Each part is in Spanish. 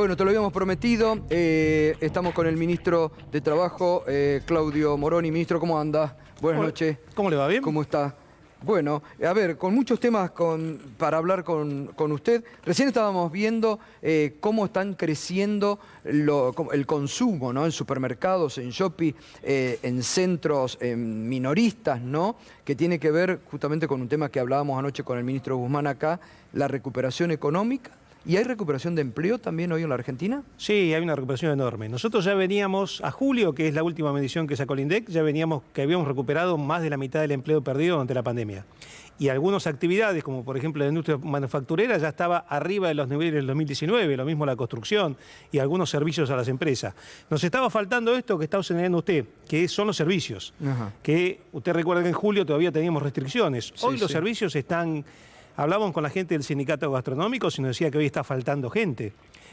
Bueno, te lo habíamos prometido, estamos con el ministro de Trabajo, Claudio Moroni. Ministro, ¿cómo anda? Buenas noches. ¿Cómo le va? ¿Bien? ¿Cómo está? Bueno, a ver, con muchos temas para hablar con usted. Recién estábamos viendo cómo están creciendo el consumo, ¿no? En supermercados, en shopping, en centros, en minoristas, ¿no? Que tiene que ver justamente con un tema que hablábamos anoche con el ministro Guzmán acá, la recuperación económica. ¿Y hay recuperación de empleo también hoy en la Argentina? Sí, hay una recuperación enorme. Nosotros ya veníamos a julio, que es la última medición que sacó el INDEC, ya veníamos que habíamos recuperado más de la mitad del empleo perdido durante la pandemia. Y algunas actividades, como por ejemplo la industria manufacturera, ya estaba arriba de los niveles del 2019, lo mismo la construcción y algunos servicios a las empresas. Nos estaba faltando esto que está señalando usted, que son los servicios. Ajá. Que usted recuerda que en julio todavía teníamos restricciones. Hoy los servicios están... Hablábamos con la gente del sindicato gastronómico y nos decía que hoy está faltando gente.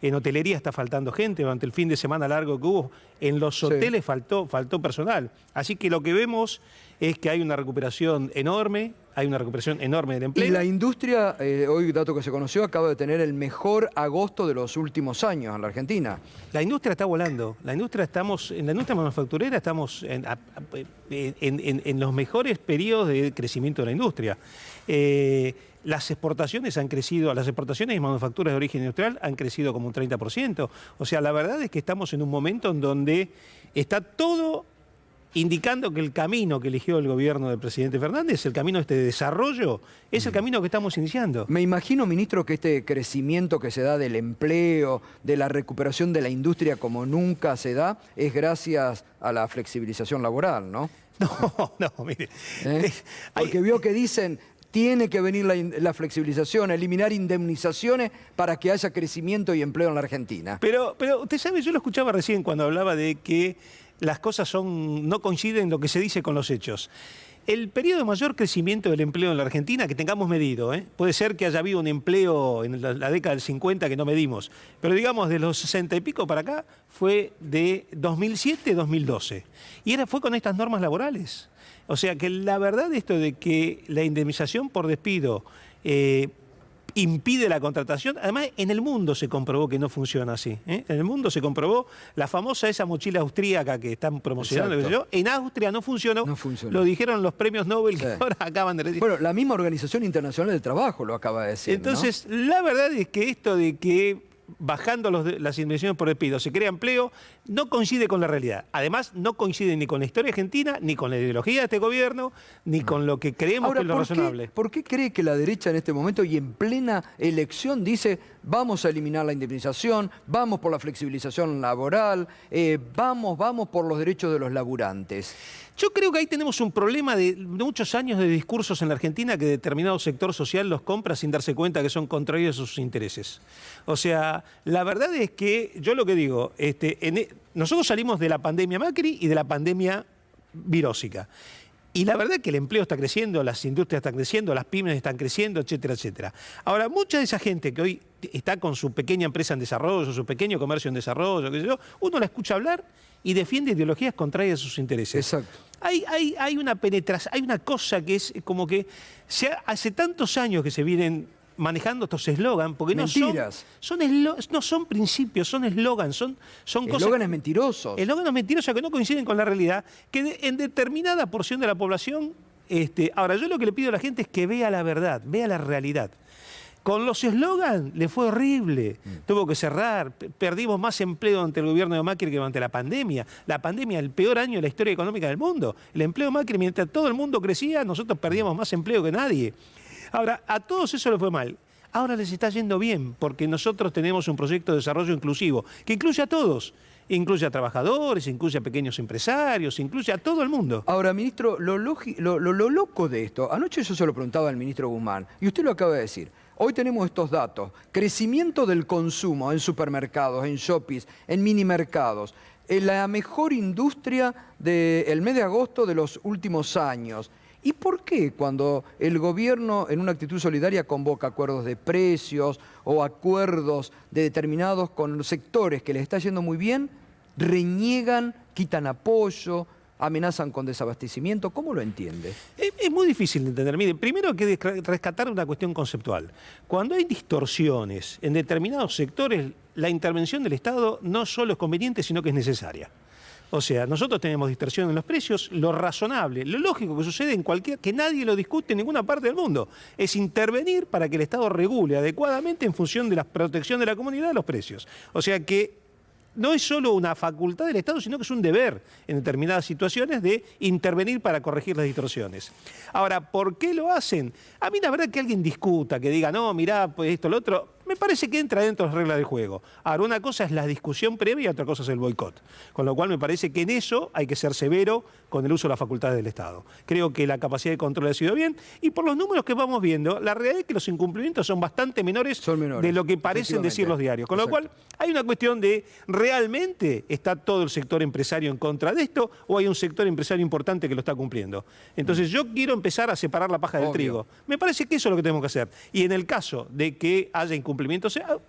En hotelería está faltando gente, durante el fin de semana largo que hubo. En los hoteles faltó personal. Así que lo que vemos es que hay una recuperación enorme, del empleo. Y la industria, hoy dato que se conoció, acaba de tener el mejor agosto de los últimos años en la Argentina. La industria está volando. En la industria manufacturera estamos en los mejores periodos de crecimiento de la industria. Las exportaciones han crecido, las exportaciones y manufacturas de origen industrial han crecido como un 30%. O sea, la verdad es que estamos en un momento en donde está todo indicando que el camino que eligió el gobierno del presidente Fernández, el camino de desarrollo, es el camino que estamos iniciando. Me imagino, ministro, que este crecimiento que se da del empleo, de la recuperación de la industria como nunca se da, es gracias a la flexibilización laboral, ¿no? No, mire. Porque vio que dicen... Tiene que venir la flexibilización, eliminar indemnizaciones para que haya crecimiento y empleo en la Argentina. Pero usted sabe, yo lo escuchaba recién cuando hablaba de que las cosas no coinciden lo que se dice con los hechos. El periodo de mayor crecimiento del empleo en la Argentina, que tengamos medido, puede ser que haya habido un empleo en la década del 50 que no medimos, pero digamos de los 60 y pico para acá, fue de 2007 a 2012. Y fue con estas normas laborales. O sea que la verdad esto de que la indemnización por despido impide la contratación, además en el mundo se comprobó que no funciona así. En el mundo se comprobó, la famosa esa mochila austríaca que están promocionando, en Austria no funcionó, lo dijeron los premios Nobel que ahora acaban de decir. Bueno, la misma Organización Internacional del Trabajo lo acaba de decir. Entonces, la verdad es que esto de que bajando las indemnizaciones por despido se crea empleo, no coincide con la realidad. Además, no coincide ni con la historia argentina, ni con la ideología de este gobierno, ni con lo que creemos que es lo razonable. ¿Por qué cree que la derecha en este momento y en plena elección dice vamos a eliminar la indemnización, vamos por la flexibilización laboral, vamos por los derechos de los laburantes? Yo creo que ahí tenemos un problema de muchos años de discursos en la Argentina que determinado sector social los compra sin darse cuenta que son contrarios a sus intereses. O sea, la verdad es que yo lo que digo, nosotros salimos de la pandemia Macri y de la pandemia virósica. Y la verdad es que el empleo está creciendo, las industrias están creciendo, las pymes están creciendo, etcétera, etcétera. Ahora, mucha de esa gente que hoy está con su pequeña empresa en desarrollo, su pequeño comercio en desarrollo, qué sé yo, uno la escucha hablar y defiende ideologías contrarias a sus intereses. Exacto. Hay una penetración, hay una cosa que es como que hace tantos años que se vienen manejando estos eslogans, porque mentiras. No son principios, son eslogans, son cosas... Eslóganes mentirosos. Eslóganes mentirosos que no coinciden con la realidad, que en determinada porción de la población... Ahora, yo lo que le pido a la gente es que vea la verdad, vea la realidad. Con los eslogans le fue horrible, tuvo que cerrar, perdimos más empleo ante el gobierno de Macri que durante la pandemia. La pandemia, el peor año de la historia económica del mundo. El empleo de Macri, mientras todo el mundo crecía, nosotros perdíamos más empleo que nadie. Ahora, a todos eso les fue mal. Ahora les está yendo bien, porque nosotros tenemos un proyecto de desarrollo inclusivo, que incluye a todos. Incluye a trabajadores, incluye a pequeños empresarios, incluye a todo el mundo. Ahora, ministro, lo loco de esto, anoche yo se lo preguntaba al ministro Guzmán, y usted lo acaba de decir. Hoy tenemos estos datos, crecimiento del consumo en supermercados, en shoppings, en minimercados, en la mejor industria del mes de agosto de los últimos años. ¿Y por qué cuando el gobierno en una actitud solidaria convoca acuerdos de precios o acuerdos de determinados con sectores que les está yendo muy bien, reniegan, quitan apoyo, amenazan con desabastecimiento. ¿Cómo lo entiende? Es muy difícil de entender. Mire, primero hay que rescatar una cuestión conceptual. Cuando hay distorsiones en determinados sectores, la intervención del Estado no solo es conveniente, sino que es necesaria. O sea, nosotros tenemos distorsión en los precios, lo razonable, lo lógico que sucede en cualquier, que nadie lo discute en ninguna parte del mundo, es intervenir para que el Estado regule adecuadamente en función de la protección de la comunidad de los precios. O sea que no es solo una facultad del Estado, sino que es un deber en determinadas situaciones de intervenir para corregir las distorsiones. Ahora, ¿por qué lo hacen? A mí la verdad que alguien discuta, que diga, no, mirá, pues esto, lo otro, me parece que entra dentro de las reglas del juego. Ahora, una cosa es la discusión previa y otra cosa es el boicot. Con lo cual me parece que en eso hay que ser severo con el uso de las facultades del Estado. Creo que la capacidad de control ha sido bien y por los números que vamos viendo, la realidad es que los incumplimientos son bastante menores, de lo que parecen decir los diarios. Con lo cual hay una cuestión de, ¿realmente está todo el sector empresario en contra de esto o hay un sector empresario importante que lo está cumpliendo? Entonces yo quiero empezar a separar la paja del trigo. Me parece que eso es lo que tenemos que hacer. Y en el caso de que haya incumplimientos,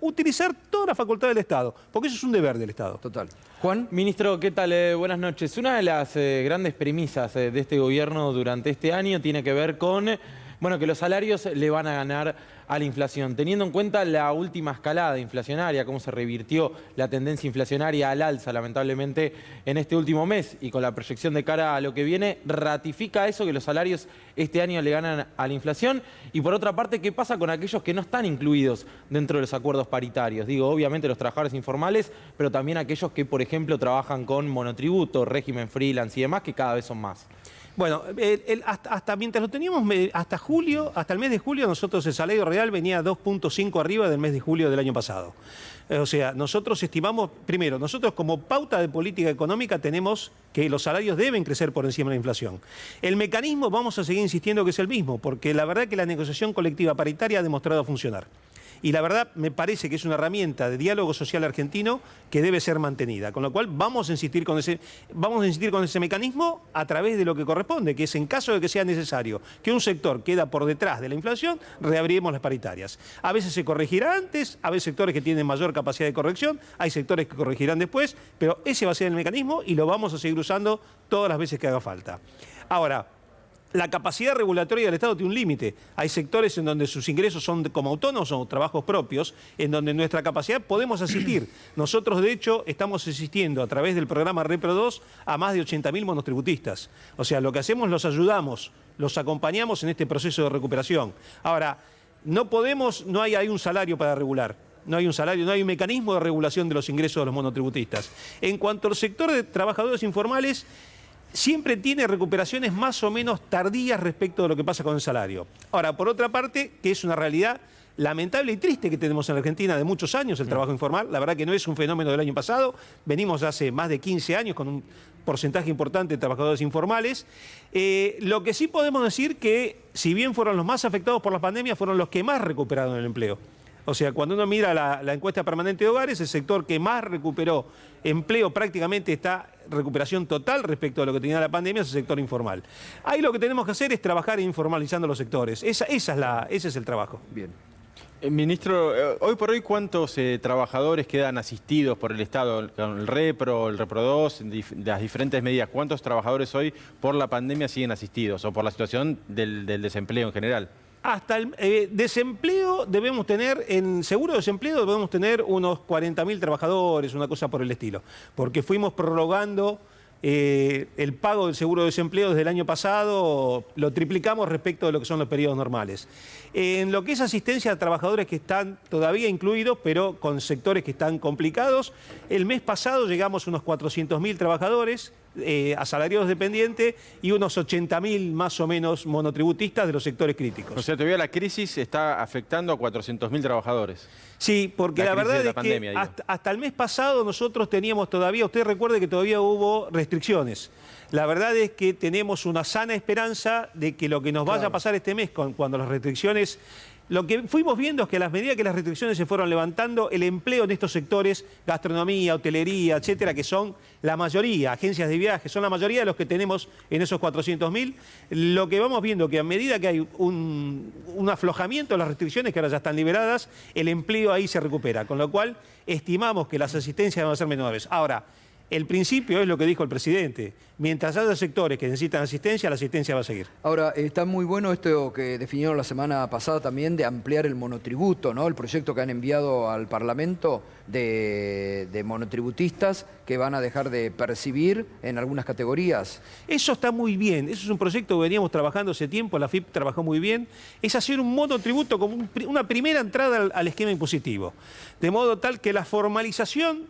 utilizar toda la facultad del Estado, porque eso es un deber del Estado. Total. Juan. Ministro, ¿qué tal? Buenas noches. Una de las grandes premisas de este gobierno durante este año tiene que ver con, bueno, que los salarios le van a ganar a la inflación. Teniendo en cuenta la última escalada inflacionaria, cómo se revirtió la tendencia inflacionaria al alza, lamentablemente, en este último mes, y con la proyección de cara a lo que viene, ¿ratifica eso, que los salarios este año le ganan a la inflación? Y por otra parte, ¿qué pasa con aquellos que no están incluidos dentro de los acuerdos paritarios? Digo, obviamente los trabajadores informales, pero también aquellos que, por ejemplo, trabajan con monotributo, régimen freelance y demás, que cada vez son más. Bueno, hasta mientras lo teníamos, hasta el mes de julio, nosotros el salario real venía 2.5 arriba del mes de julio del año pasado. O sea, nosotros estimamos, primero, nosotros como pauta de política económica tenemos que los salarios deben crecer por encima de la inflación. El mecanismo vamos a seguir insistiendo que es el mismo, porque la verdad que la negociación colectiva paritaria ha demostrado funcionar. Y la verdad me parece que es una herramienta de diálogo social argentino que debe ser mantenida. Con lo cual vamos a insistir con ese mecanismo a través de lo que corresponde, que es en caso de que sea necesario que un sector queda por detrás de la inflación, reabriremos las paritarias. A veces se corregirá antes, a veces sectores que tienen mayor capacidad de corrección, hay sectores que corregirán después, pero ese va a ser el mecanismo y lo vamos a seguir usando todas las veces que haga falta. Ahora, la capacidad regulatoria del Estado tiene un límite. Hay sectores en donde sus ingresos son como autónomos o trabajos propios, en donde nuestra capacidad podemos asistir. Nosotros, de hecho, estamos asistiendo a través del programa Repro 2 a más de 80.000 monotributistas. O sea, lo que hacemos, los ayudamos, los acompañamos en este proceso de recuperación. Ahora, no hay un salario para regular. No hay un salario, no hay un mecanismo de regulación de los ingresos de los monotributistas. En cuanto al sector de trabajadores informales, siempre tiene recuperaciones más o menos tardías respecto de lo que pasa con el salario. Ahora, por otra parte, que es una realidad lamentable y triste que tenemos en la Argentina de muchos años, el trabajo informal, la verdad que no es un fenómeno del año pasado, venimos hace más de 15 años con un porcentaje importante de trabajadores informales. Lo que sí podemos decir que, si bien fueron los más afectados por la pandemia, fueron los que más recuperaron el empleo. O sea, cuando uno mira la encuesta permanente de hogares, el sector que más recuperó empleo prácticamente está en recuperación total respecto a lo que tenía la pandemia, es el sector informal. Ahí lo que tenemos que hacer es trabajar informalizando los sectores. Ese es el trabajo. Bien. Ministro, hoy por hoy, ¿cuántos trabajadores quedan asistidos por el Estado con el Repro 2, las diferentes medidas? ¿Cuántos trabajadores hoy por la pandemia siguen asistidos o por la situación del desempleo en general? Hasta el desempleo debemos tener, en seguro de desempleo debemos tener unos 40.000 trabajadores, una cosa por el estilo, porque fuimos prorrogando el pago del seguro de desempleo desde el año pasado, lo triplicamos respecto de lo que son los periodos normales. En lo que es asistencia a trabajadores que están todavía incluidos, pero con sectores que están complicados, el mes pasado llegamos a unos 400.000 trabajadores asalariados dependientes y unos 80.000 más o menos monotributistas de los sectores críticos. O sea, todavía la crisis está afectando a 400.000 trabajadores. Sí, porque la verdad es que hasta el mes pasado nosotros teníamos todavía, usted recuerde que todavía hubo restricciones. La verdad es que tenemos una sana esperanza de que lo que nos vaya a pasar este mes cuando las restricciones... Lo que fuimos viendo es que a la medida que las restricciones se fueron levantando, el empleo en estos sectores, gastronomía, hotelería, etcétera, que son la mayoría, agencias de viajes, son la mayoría de los que tenemos en esos 400.000, lo que vamos viendo que a medida que hay un aflojamiento de las restricciones, que ahora ya están liberadas, el empleo ahí se recupera, con lo cual estimamos que las asistencias van a ser menores. Ahora, el principio es lo que dijo el presidente. Mientras haya sectores que necesitan asistencia, la asistencia va a seguir. Ahora, está muy bueno esto que definieron la semana pasada también de ampliar el monotributo, ¿no? El proyecto que han enviado al Parlamento de monotributistas que van a dejar de percibir en algunas categorías. Eso está muy bien, eso es un proyecto que veníamos trabajando hace tiempo, la FIP trabajó muy bien, es hacer un monotributo como una primera entrada al esquema impositivo, de modo tal que la formalización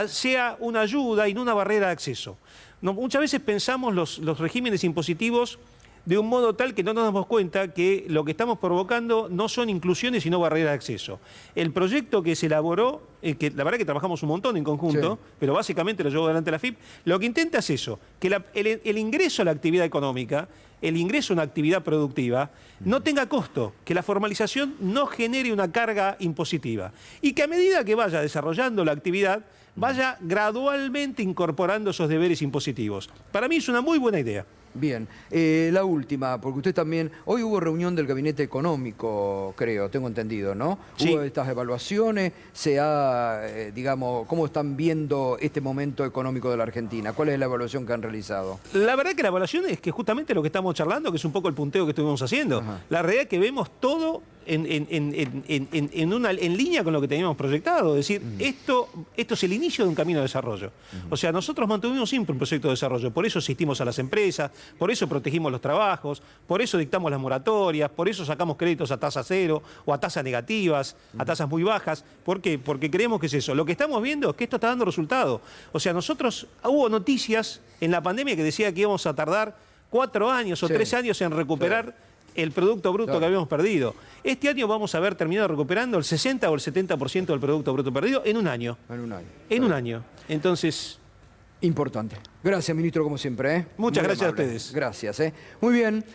sea una ayuda y no una barrera de acceso. Muchas veces pensamos los regímenes impositivos de un modo tal que no nos damos cuenta que lo que estamos provocando no son inclusiones sino barreras de acceso. El proyecto que se elaboró, que la verdad que trabajamos un montón en conjunto, sí, pero básicamente lo llevó adelante la FIP, lo que intenta es eso, que el ingreso a la actividad económica, el ingreso a una actividad productiva, no tenga costo, que la formalización no genere una carga impositiva y que a medida que vaya desarrollando la actividad, vaya gradualmente incorporando esos deberes impositivos. Para mí es una muy buena idea. Bien, la última, porque usted también, hoy hubo reunión del Gabinete Económico, creo, tengo entendido, ¿no? Sí. Hubo estas evaluaciones, digamos, ¿cómo están viendo este momento económico de la Argentina? ¿Cuál es la evaluación que han realizado? La verdad que la evaluación es que justamente lo que estamos charlando, que es un poco el punteo que estuvimos haciendo. Ajá. La realidad es que vemos todo en línea con lo que teníamos proyectado. Es decir, esto es el inicio de un camino de desarrollo. O sea, nosotros mantuvimos siempre un proyecto de desarrollo. Por eso asistimos a las empresas, por eso protegimos los trabajos, por eso dictamos las moratorias, por eso sacamos créditos a tasa cero o a tasas negativas, a tasas muy bajas. ¿Por qué? Porque creemos que es eso. Lo que estamos viendo es que esto está dando resultado. O sea, hubo noticias en la pandemia que decía que íbamos a tardar 4 años o Sí. 3 años en recuperar el Producto Bruto Claro. que habíamos perdido. Este año vamos a haber terminado recuperando el 60 o el 70% del Producto Bruto perdido en un año. En un año. En un año. Entonces, Importante. Gracias, ministro, como siempre. Muchas Muy gracias a amable. ustedes. Gracias. Muy bien.